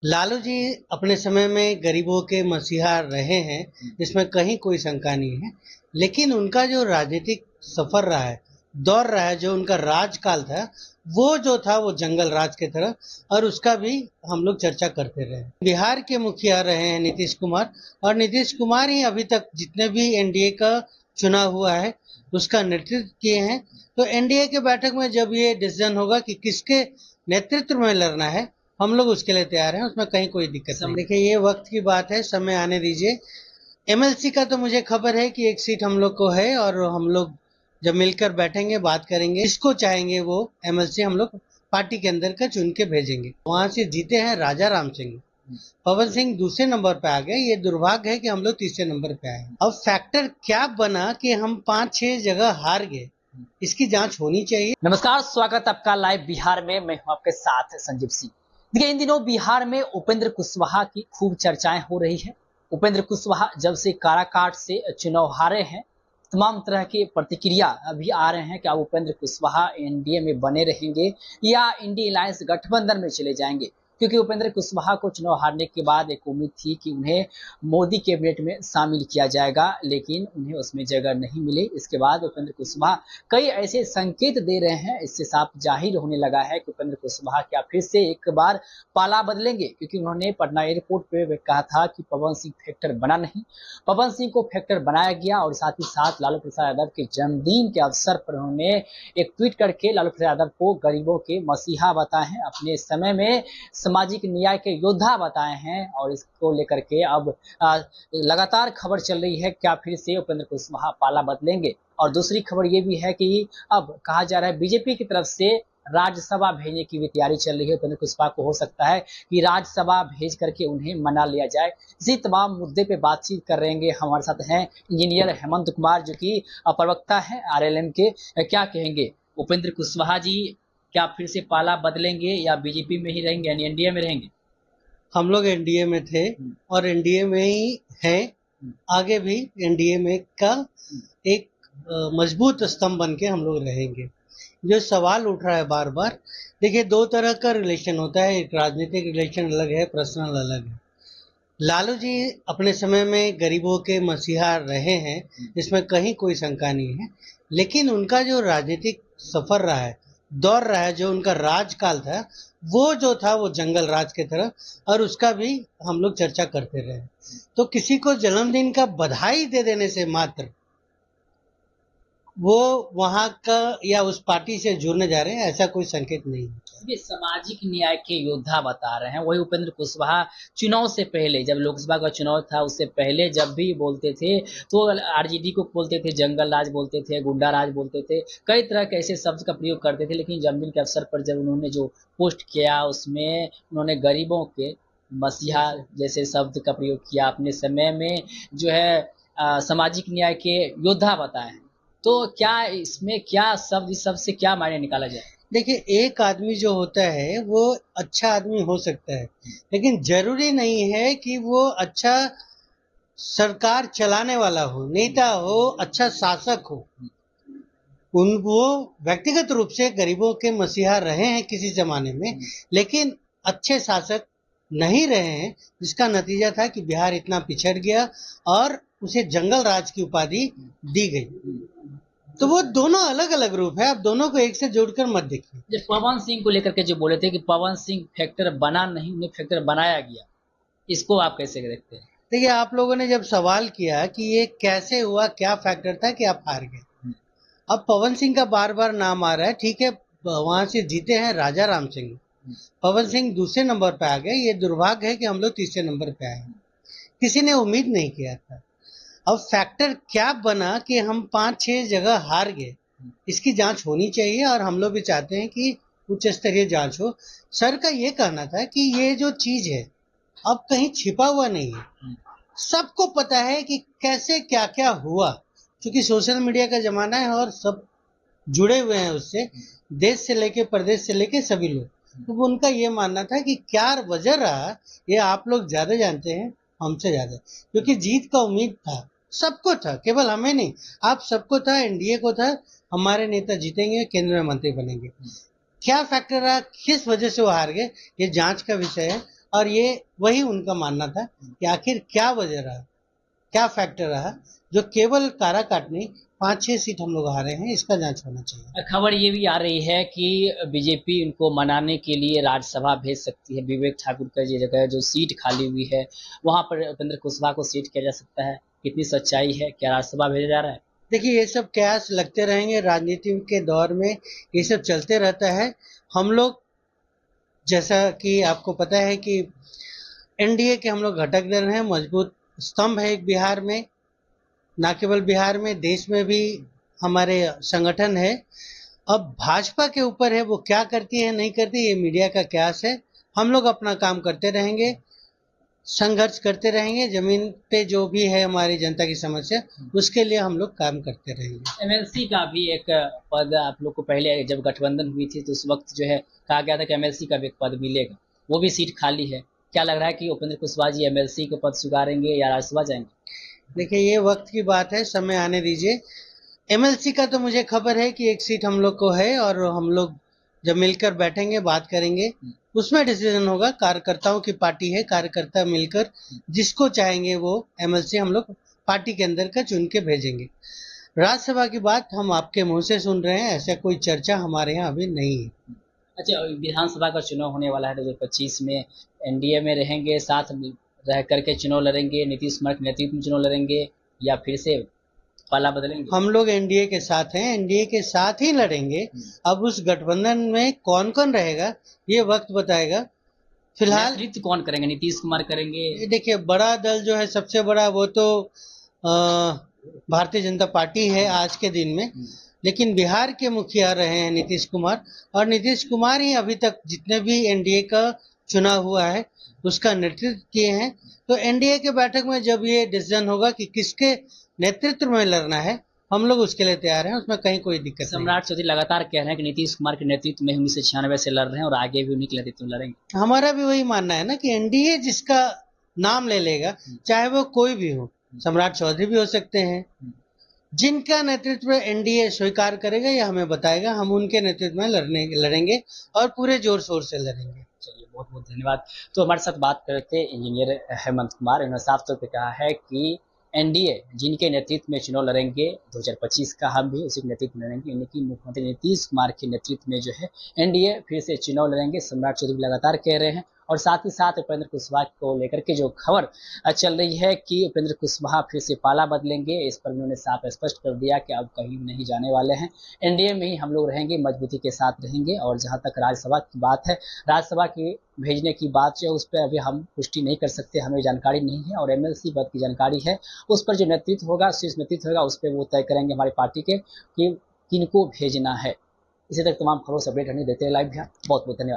लालू जी अपने समय में गरीबों के मसीहा रहे हैं, इसमें कहीं कोई शंका नहीं है। लेकिन उनका जो राजनीतिक सफर रहा है, दौर रहा है, जो उनका राजकाल था, वो जो था वो जंगल राज की तरह, और उसका भी हम लोग चर्चा करते रहे। बिहार के मुखिया रहे हैं नीतीश कुमार, और नीतीश कुमार ही अभी तक जितने भी एनडीए का चुनाव हुआ है उसका नेतृत्व किए हैं। तो एनडीए के बैठक में जब ये डिसीजन होगा कि किसके नेतृत्व में लड़ना है, हम लोग उसके लिए तैयार हैं, उसमें कहीं कोई दिक्कत नहीं। देखिए, ये वक्त की बात है, समय आने दीजिए। एमएलसी का तो मुझे खबर है कि एक सीट हम लोग को है, और हम लोग जब मिलकर बैठेंगे बात करेंगे, इसको चाहेंगे वो एमएलसी हम लोग पार्टी के अंदर का चुन के भेजेंगे। वहां से जीते हैं राजा राम सिंह, पवन सिंह दूसरे नंबर पे आ गए। ये दुर्भाग्य है कि हम लोग तीसरे नंबर पे आए। अब फैक्टर क्या बना कि हम 5-6 जगह हार गए, इसकी जांच होनी चाहिए। नमस्कार, स्वागत आपका लाइव बिहार में। मैं हूं आपके साथ संजीव सिंह। देखिए, इन दिनों बिहार में उपेंद्र कुशवाहा की खूब चर्चाएं हो रही है। उपेंद्र कुशवाहा जब से काराकाट से चुनाव हारे हैं, तमाम तरह की प्रतिक्रिया अभी आ रहे हैं कि अब उपेंद्र कुशवाहा एनडीए में बने रहेंगे या इंडिया अलायंस गठबंधन में चले जाएंगे। क्योंकि उपेंद्र कुशवाहा को चुनाव हारने के बाद एक उम्मीद थी कि उन्हें मोदी कैबिनेट में शामिल किया जाएगा, लेकिन उन्हें उसमें जगह नहीं मिली। इसके बाद उपेंद्र कुशवाहा कई ऐसे संकेत दे रहे हैं, इससे साफ जाहिर होने लगा है कि उपेंद्र कुशवाहा क्या फिर से एक बार पाला बदलेंगे। क्योंकि उन्होंने पटना एयरपोर्ट पे कहा था कि पवन सिंह फैक्टर बना नहीं, पवन सिंह को फैक्टर बनाया गया। और साथ ही साथ लालू प्रसाद यादव के जन्मदिन के अवसर पर उन्होंने एक ट्वीट करके लालू प्रसाद यादव को गरीबों के मसीहा बताए हैं, अपने समय में सामाजिक न्याय के योद्धा बताए हैं। और इसको लेकर के अब लगातार खबर चल रही है, क्या फिर से उपेंद्र कुशवाहा पाला बदलेंगे। और दूसरी खबर ये भी है कि अब कहा जा रहा है बीजेपी की तरफ से राज्यसभा भेजने की भी तैयारी चल रही है। उपेंद्र कुशवाहा को हो सकता है कि राज्यसभा भेज करके उन्हें मना लिया जाए। इसी तमाम मुद्दे पे बातचीत कर रहेंगे। हमारे साथ हैं इंजीनियर हेमंत कुमार, जो कि प्रवक्ता है आरएलएम के। क्या कहेंगे उपेंद्र कुशवाहा जी, क्या फिर से पाला बदलेंगे या बीजेपी में ही रहेंगे यानी एनडीए में रहेंगे? हम लोग एनडीए में थे और एनडीए में ही हैं, आगे भी एनडीए में का एक मजबूत स्तंभ बन के हम लोग रहेंगे। जो सवाल उठ रहा है बार बार, देखिए, दो तरह का रिलेशन होता है, एक राजनीतिक रिलेशन अलग है, पर्सनल अलग है। लालू जी अपने समय में गरीबों के मसीहा रहे हैं, इसमें कहीं कोई शंका नहीं है। लेकिन उनका जो राजनीतिक सफर रहा है, दौर रहा है, जो उनका राजकाल था, वो जो था वो जंगल राज की तरह, और उसका भी हम लोग चर्चा करते रहे। तो किसी को जन्मदिन का बधाई दे देने से मात्र वो वहां का या उस पार्टी से जुड़ने जा रहे हैं, ऐसा कोई संकेत नहीं है। ये सामाजिक न्याय के योद्धा बता रहे हैं। वही उपेंद्र कुशवाहा चुनाव से पहले, जब लोकसभा का चुनाव था उससे पहले जब भी बोलते थे तो आरजेडी को बोलते थे जंगल राज, बोलते थे गुंडा राज, बोलते थे कई तरह के ऐसे शब्द का प्रयोग करते थे। लेकिन जन्मदिन के अवसर पर जब उन्होंने जो पोस्ट किया उसमें उन्होंने गरीबों के मसीहा जैसे शब्द का प्रयोग किया। अपने समय में जो है सामाजिक न्याय के योद्धा बताए हैं। तो क्या इसमें क्या शब्द, इस शब्द से क्या मायने निकाला जाए? देखिए, एक आदमी जो होता है वो अच्छा आदमी हो सकता है, लेकिन जरूरी नहीं है कि वो अच्छा सरकार चलाने वाला हो, नेता हो, अच्छा शासक हो। वो व्यक्तिगत रूप से गरीबों के मसीहा रहे हैं किसी जमाने में, लेकिन अच्छे शासक नहीं रहे हैं, जिसका नतीजा था कि बिहार इतना पिछड़ गया और उसे जंगल राज की उपाधि दी गई। तो वो दोनों अलग अलग रूप है, आप दोनों को एक से जोड़कर मत देखिए। जब पवन सिंह को लेकर के जो बोले थे कि पवन सिंह फैक्टर बना नहीं, उन्हें फैक्टर बनाया गया, इसको आप कैसे देखते हैं? देखिए, आप लोगों ने जब सवाल किया कि ये कैसे हुआ, क्या फैक्टर था कि आप हार गए, अब पवन सिंह का बार बार नाम आ रहा है। ठीक है, वहां से जीते हैं राजा राम सिंह, पवन सिंह दूसरे नंबर पे आ गए। ये दुर्भाग्य है कि हम लोग तीसरे नंबर पे आए, किसी ने उम्मीद नहीं किया था। अब फैक्टर क्या बना कि हम 5-6 जगह हार गए, इसकी जांच होनी चाहिए, और हम लोग भी चाहते हैं कि उच्च स्तरीय जांच हो। सर का ये कहना था कि ये जो चीज है अब कहीं छिपा हुआ नहीं है, सबको पता है कि कैसे क्या क्या हुआ, क्योंकि सोशल मीडिया का जमाना है और सब जुड़े हुए हैं उससे, देश से लेके प्रदेश से लेके सभी लोग। तो उनका ये मानना था कि क्या वजह रहा, ये आप लोग ज्यादा जानते हैं हमसे ज्यादा, क्योंकि जीत का उम्मीद था, सबको था, केवल हमें नहीं, आप सबको था, एनडीए को था, हमारे नेता जीतेंगे, केंद्र में मंत्री बनेंगे। क्या फैक्टर रहा, किस वजह से वो हार गए, ये जांच का विषय है, और ये वही उनका मानना था कि आखिर क्या वजह रहा, क्या फैक्टर रहा जो केवल काराकाट नहीं 5-6 सीट हम लोग हारे हैं, इसका जांच होना चाहिए। खबर ये भी आ रही है कि बीजेपी उनको मनाने के लिए राज्यसभा भेज सकती है। विवेक ठाकुर का ये जगह जो सीट खाली हुई है वहां पर उपेंद्र कुशवाहा को सीट किया जा सकता है। कितनी सच्चाई है, क्या राज्यसभा भेजा जा रहा है? देखिए, ये सब कयास लगते रहेंगे, राजनीति के दौर में ये सब चलते रहता है। हम लोग, जैसा कि आपको पता है कि एनडीए के हम लोग घटक दल हैं, मजबूत स्तंभ है एक बिहार में, ना केवल बिहार में, देश में भी हमारे संगठन है। अब भाजपा के ऊपर है वो क्या करती है नहीं करती, ये मीडिया का कयास है। हम लोग अपना काम करते रहेंगे, संघर्ष करते रहेंगे, जमीन पे जो भी है हमारी जनता की समस्या उसके लिए हम लोग काम करते रहेंगे। एमएलसी का भी एक पद आप लोग को पहले जब गठबंधन हुई थी तो उस वक्त जो है कहा गया था कि एमएलसी का भी एक पद मिलेगा, वो भी सीट खाली है। क्या लग रहा है कि उपेंद्र कुशवाहा जी एमएलसी के पद स्वीकारेंगे या राज्यसभा जाएंगे? देखिए, ये वक्त की बात है, समय आने दीजिए। एमएलसी का तो मुझे खबर है कि एक सीट हम लोग को है और हम लोग जब मिलकर बैठेंगे बात करेंगे उसमें डिसीजन होगा। कार्यकर्ताओं की पार्टी है, कार्यकर्ता मिलकर जिसको चाहेंगे वो एमएलसी हम लोग पार्टी के अंदर का चुन के भेजेंगे। राज्यसभा की बात हम आपके मुंह से सुन रहे हैं, ऐसा कोई चर्चा हमारे यहाँ अभी नहीं है। अच्छा, विधानसभा का चुनाव होने वाला है 2025 में, एनडीए में रहेंगे, साथ रह करके चुनाव लड़ेंगे, नीतीश कुमार के नेतृत्व में चुनाव लड़ेंगे या फिर से पाला बदलेंगे? हम लोग एनडीए के साथ हैं, एनडीए के साथ ही लड़ेंगे। अब उस गठबंधन में कौन कौन रहेगा ये वक्त बताएगा। फिलहाल नेतृत्व कौन करेंगे? नीतीश कुमार करेंगे? देखिए, बड़ा दल जो है सबसे बड़ा वो तो भारतीय जनता पार्टी है आज के दिन में, लेकिन बिहार के मुखिया रहे हैं नीतीश कुमार, और नीतीश कुमार ही अभी तक जितने भी एनडीए का चुनाव हुआ है उसका नेतृत्व किए हैं। तो एनडीए के बैठक में जब ये डिसीजन होगा कि किसके नेतृत्व में लड़ना है, हम लोग उसके लिए तैयार हैं, उसमें कहीं कोई दिक्कत नहीं। सम्राट चौधरी लगातार कह रहे हैं कि नीतीश कुमार के नेतृत्व में 1996 से लड़ रहे हैं और आगे भी उन्हीं के नेतृत्व में लड़ेंगे। हमारा भी वही मानना है ना कि एनडीए जिसका नाम ले लेगा, चाहे वो कोई भी हो, सम्राट चौधरी भी हो सकते हैं, जिनका नेतृत्व एनडीए स्वीकार करेगा या हमें बताएगा, हम उनके नेतृत्व में लड़ेंगे और पूरे जोर शोर से लड़ेंगे। चलिए, बहुत बहुत धन्यवाद। तो हमारे साथ बात करते इंजीनियर हेमंत कुमार, इन्होंने साफ तौर पर कहा है कि एनडीए जिनके नेतृत्व में चुनाव लड़ेंगे 2025 का, हम भी उसी के नेतृत्व में लड़ेंगे, यानी कि मुख्यमंत्री नीतीश कुमार के नेतृत्व में जो है एनडीए फिर से चुनाव लड़ेंगे। सम्राट चौधरी लगातार कह रहे हैं और साथ ही साथ उपेंद्र कुशवाहा को लेकर के जो खबर चल रही है कि उपेंद्र कुशवाहा फिर से पाला बदलेंगे, इस पर उन्होंने साफ स्पष्ट कर दिया कि अब कहीं नहीं जाने वाले हैं, एनडीए में ही हम लोग रहेंगे, मजबूती के साथ रहेंगे। और जहां तक राज्यसभा की बात है, राज्यसभा की भेजने की बात जो है उस पर अभी हम पुष्टि नहीं कर सकते, हमें जानकारी नहीं है। और एमएलसी पद की जानकारी है, उस पर जो नेतृत्व होगा, शीर्ष नेतृत्व होगा, उस पर वो तय करेंगे हमारी पार्टी के कि किनको भेजना है। इसी तरह तमाम खबरों से अपडेट रहने देते हैं लाइव बिहार। बहुत बहुत धन्यवाद।